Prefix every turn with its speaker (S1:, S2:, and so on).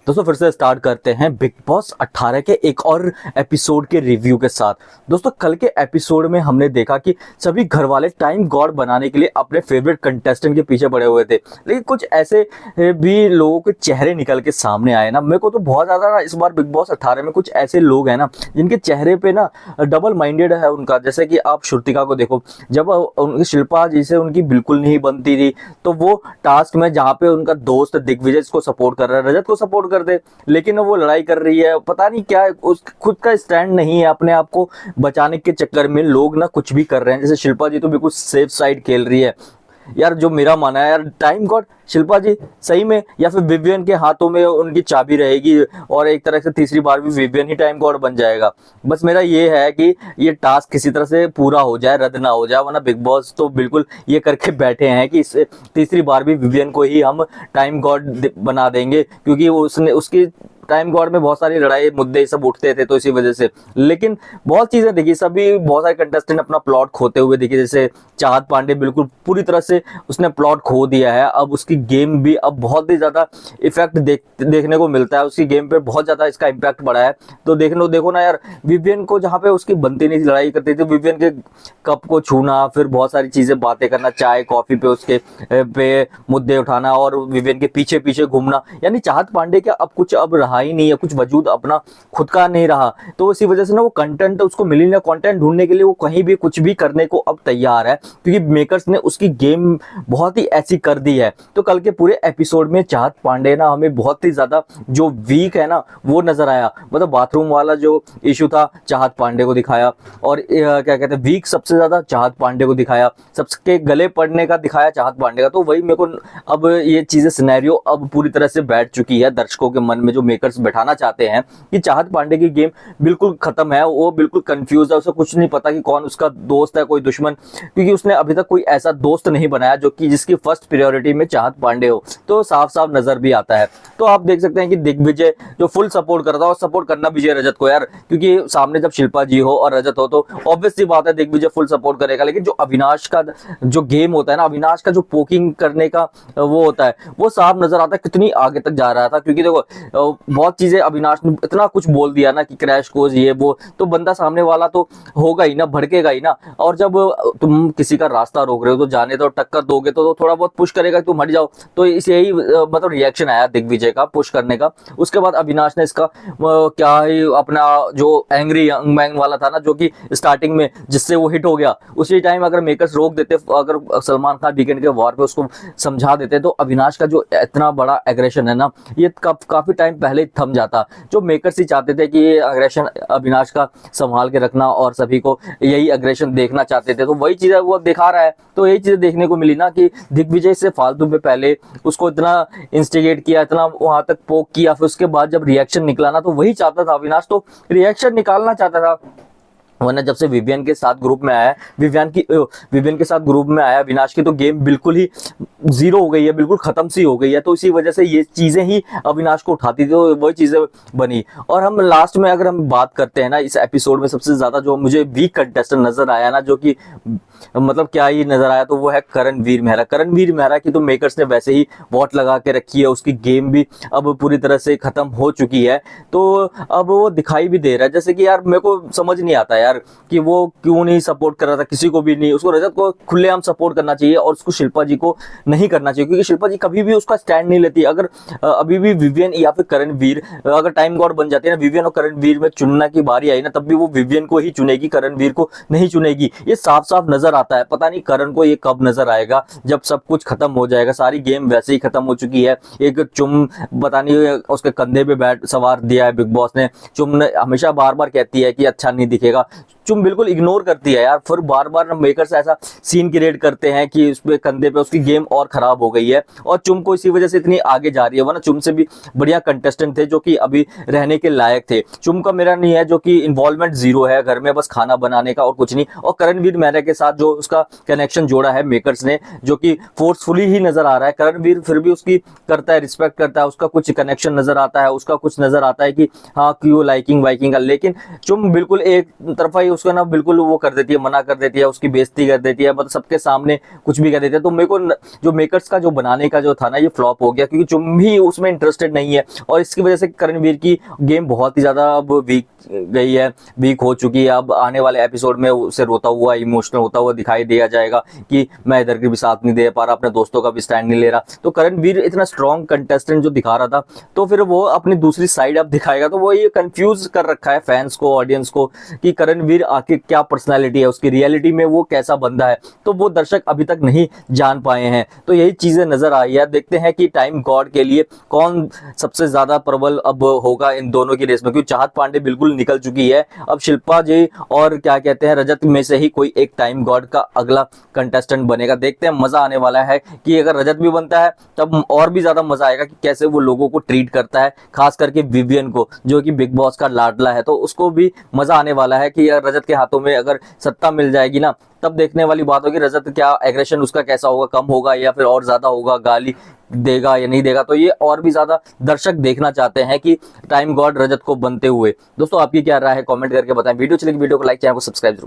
S1: दोस्तों फिर से स्टार्ट करते हैं बिग बॉस 18 के एक और एपिसोड के रिव्यू के साथ। दोस्तों कल के एपिसोड में हमने देखा कि सभी घर वाले टाइम गॉड बनाने के लिए अपने फेवरेट कंटेस्टेंट के पीछे पड़े हुए थे, लेकिन कुछ ऐसे भी लोगों के चेहरे निकल के सामने आए ना। मेरे को तो बहुत ज्यादा ना इस बार बिग बॉस 18 में कुछ ऐसे लोग हैं ना जिनके चेहरे पे ना डबल माइंडेड है उनका। जैसे कि आप श्रुतिका को देखो, जब उनकी शिल्पा जी से उनकी बिल्कुल नहीं बनती थी, तो वो टास्क में जहाँ पे उनका दोस्त दिग्विजय को सपोर्ट कर रहा है, रजत को सपोर्ट कर दे, लेकिन वो लड़ाई कर रही है। पता नहीं क्या उस खुद का स्टैंड नहीं है, अपने आप को बचाने के चक्कर में लोग ना कुछ भी कर रहे हैं। जैसे शिल्पा जी तो बिल्कुल सेफ साइड खेल रही है यार। जो मेरा मानना है यार, टाइम गॉड शिल्पा जी सही में या फिर विवियन के हाथों में उनकी चाबी रहेगी और एक तरह से तीसरी बार भी विवियन ही टाइम गॉड बन जाएगा। बस मेरा ये है कि ये टास्क किसी तरह से पूरा हो जाए, रद्द ना हो जाए, वरना बिग बॉस तो बिल्कुल ये करके बैठे हैं कि इस तीसरी बार भी विवियन को ही हम टाइम गॉड बना देंगे, क्योंकि उसने उसकी टाइम गॉड में बहुत सारी लड़ाई मुद्दे सब उठते थे तो इसी वजह से। लेकिन बहुत चीजें देखी, सभी बहुत सारे कंटेस्टेंट अपना प्लॉट खोते हुए दिखे। जैसे चाहत पांडे बिल्कुल पूरी तरह से उसने प्लॉट खो दिया है। अब उसकी गेम भी अब बहुत ही ज्यादा इफेक्ट देखने को मिलता है, उसकी गेम पे बहुत ज्यादा इसका इम्पैक्ट पड़ा है। तो देखो ना यार, विवियन को जहाँ पे उसकी बनती नहीं थी, लड़ाई करती थी, विवियन के कप को छूना, फिर बहुत सारी चीजें बातें करना, चाय कॉफी पे उसके पे मुद्दे उठाना और विवियन के पीछे पीछे घूमना, यानी चाहत पांडे का अब कुछ अब रहा ही नहीं है, कुछ वजूद अपना खुद का नहीं रहा। तो इसी वजह से ना वो कंटेंट उसको मिल ही नहीं, कंटेंट ढूंढने के लिए वो कहीं भी कुछ भी करने को अब तैयार है, क्योंकि मेकर्स ने उसकी गेम बहुत ही ऐसी कर दी है। तो कल के पूरे एपिसोड में चाहत पांडे ना हमें बहुत ही ज्यादा जो वीक है ना वो नजर आया। मतलब बाथरूम वाला जो इशू था चाहत पांडे को दिखाया, और क्या कहते हैं वीक सबसे ज्यादा चाहत पांडे को दिखाया, सबके गले पड़ने का दिखाया चाहत पांडे का। तो वही मेरे को अब ये चीजें सिनेरियो अब पूरी तरह से बैठ चुकी है दर्शकों के मन में, जो मेकर्स बैठाना चाहते हैं कि चाहत पांडे की गेम बिल्कुल खत्म है, वो बिल्कुल कंफ्यूज है, उसे कुछ नहीं पता कि कौन उसका दोस्त है कोई दुश्मन, क्योंकि उसने अभी तक कोई ऐसा दोस्त नहीं बनाया जो कि जिसकी फर्स्ट प्रायोरिटी में चाहत पांडे हो। तो साफ साफ नजर भी आता है। तो आप देख सकते हैं कि दिग्विजय जो फुल सपोर्ट करता है, और सपोर्ट करना विजय रजत को यार, क्योंकि सामने जब शिल्पा जी हो और रजत हो तो ऑब्वियस सी बात है दिग्विजय फुल सपोर्ट करेगा। लेकिन जो अविनाश का जो गेम होता है ना, अविनाश का जो पोकिंग करने का वो होता है, वो साफ नजर आता है कितनी आगे तक जा रहा था। क्योंकि देखो बहुत चीजें अविनाश ने इतना कुछ बोल दिया ना कि क्रैश कोर्स ये वो, तो बंदा सामने वाला तो होगा ही ना, भड़केगा ही ना। और जब तुम किसी का रास्ता रोक रहे हो तो जाने तो टक्कर दोगे तो थोड़ा बहुत पुश करेगा कि तुम हट जाओ। तो इस यही मतलब रिएक्शन आया दिग्विजय का पुश करने का। उसके बाद अविनाश ने इसका क्या ही अपना जो एंग्री यंग मैन वाला था ना, जो कि स्टार्टिंग में जिससे वो हिट हो गया, उसी टाइम अगर मेकर्स रोक देते, अगर सलमान खान वीकेंड के वॉर पे उसको समझा देते, तो अविनाश का जो इतना बड़ा एग्रेशन है ना, ये काफी टाइम पहले थम जाता। जो मेकर्स ही चाहते थे कि ये अग्रेशन अविनाश का संभाल के रखना और सभी को यही अग्रेशन देखना चाहते थे, तो वही चीजें वो दिखा रहा है। तो यही चीजें देखने को मिली ना कि दिग्विजय से फालतू में पहले उसको इतना इंस्टिगेट किया, इतना वहां तक पोक किया, फिर उसके बाद जब रिएक्शन निकला ना, तो वही चाहता था अविनाश, तो रिएक्शन निकालना चाहता था। वरना जब से विवियन के साथ ग्रुप में आया, विवियन के साथ ग्रुप में आया अविनाश की, तो गेम बिल्कुल ही जीरो हो गई है, बिल्कुल खत्म सी हो गई है। तो इसी वजह से ये चीजें ही अविनाश को उठाती थी, तो वही चीजें बनी। और हम लास्ट में अगर हम बात करते हैं ना, इस एपिसोड में सबसे ज्यादा जो मुझे वीक कंटेस्टेंट नजर आया ना, जो कि मतलब क्या ही नजर आया, तो वो है करणवीर मेहरा। करणवीर मेहरा की तो मेकर्स ने वैसे ही वॉट लगा के रखी है, उसकी गेम भी अब पूरी तरह से खत्म हो चुकी है। तो अब वो दिखाई भी दे रहा है, जैसे कि यार मेरे को समझ नहीं आता यार कि वो क्यों नहीं सपोर्ट कर रहा था किसी को भी नहीं। उसको रजत को खुलेआम सपोर्ट करना चाहिए और उसको शिल्पा जी को नहीं करना चाहिए, क्योंकि शिल्पा जी कभी भी उसका स्टैंड नहीं लेती। अगर अभी भी विवियन या फिर करणवीर अगर टाइम गॉड बन जाती है ना, विवियन और करणवीर में चुनना की बारी आई ना, तब भी वो विवियन को ही चुनेगी, करणवीर को नहीं चुनेगी। ये साफ साफ नजर आता है। पता नहीं करण को ये कब नजर आएगा, जब सब कुछ खत्म हो जाएगा। सारी गेम वैसे ही खत्म हो चुकी है। एक चुम पता नहीं उसके कंधे पे बैठ सवार दिया है बिग बॉस ने। चुम ने हमेशा बार बार कहती है कि अच्छा नहीं दिखेगा, चुम बिल्कुल इग्नोर करती है यार। फिर बार बार मेकर्स ऐसा सीन क्रिएट करते हैं कि उस पे कंधे पे उसकी गेम और खराब हो गई है, और चुम को इसी वजह से इतनी आगे जा रही है। वरना चुम से भी बढ़िया कंटेस्टेंट थे जो कि अभी रहने के लायक थे। चुम का मेरा नहीं है, जो कि इन्वॉल्वमेंट जीरो है घर में, बस खाना बनाने का और कुछ नहीं। और करणवीर मेहरा के साथ जो उसका कनेक्शन जोड़ा है मेकर्स ने, जो कि फोर्सफुली ही नजर आ रहा है। करणवीर फिर भी उसकी करता है, रिस्पेक्ट करता है, उसका कुछ कनेक्शन नजर आता है, उसका कुछ नजर आता है कि हाँ क्यों लाइकिंग वाइकिंग का। लेकिन चुम बिल्कुल एक तरफा ही उसका ना बिल्कुल वो कर देती है, मना कर देती है, उसकी बेइज्जती कर देती है, मतलब सबके सामने कुछ भी कर देती है। तो मेरे को जो मेकर्स का जो बनाने का जो था ना, ये फ्लॉप हो गया, क्योंकि जुम भी उसमें इंटरेस्टेड नहीं है और इसकी वजह से करणवीर की गेम बहुत ही ज्यादा अब वीक गई है, वीक हो चुकी है। अब आने वाले एपिसोड में उसे रोता हुआ, इमोशनल होता हुआ दिखाई दिया जाएगा कि मैं इधर के भी साथ नहीं दे पा रहा, अपने दोस्तों का भी स्टैंड नहीं ले रहा। तो करणवीर इतना स्ट्रॉन्ग कंटेस्टेंट जो दिखा रहा था, तो फिर वो अपनी दूसरी साइड अब दिखाएगा। तो वो ये कंफ्यूज कर रखा है फैंस को, ऑडियंस को, कि करणवीर आखिर क्या पर्सनैलिटी है, उसकी रियलिटी में वो कैसा बंदा है, तो वो दर्शक अभी तक नहीं जान पाए हैं। तो यही चीजें नजर आई है। देखते हैं कि टाइम गॉड के लिए कौन सबसे ज्यादा प्रबल अब होगा इन दोनों की रेस में, क्योंकि चाहत पांडे बिल्कुल निकल चुकी है। अब शिल्पा जी और क्या कहते हैं रजत में से ही कोई एक टाइम गॉड का अगला कंटेस्टेंट बनेगा। देखते हैं, मजा आने वाला है कि अगर रजत भी बनता है तब और भी ज्यादा मजा आएगा कि कैसे वो लोगों को ट्रीट करता है, खास करके विवियन को, जो कि बिग बॉस का लाडला है। तो उसको भी मजा आने वाला है कि अगर रजत के हाथों में अगर सत्ता मिल जाएगी ना, तब देखने वाली बात होगी रजत क्या एग्रेशन उसका कैसा होगा, कम होगा या फिर और ज्यादा होगा, गाली देगा या नहीं देगा। तो ये और भी ज्यादा दर्शक देखना चाहते हैं कि टाइम गॉड रजत को बनते हुए। दोस्तों आपकी क्या राय है, कमेंट करके बताएं। वीडियो चलेगी, वीडियो को लाइक, चैनल को सब्सक्राइब जरूर।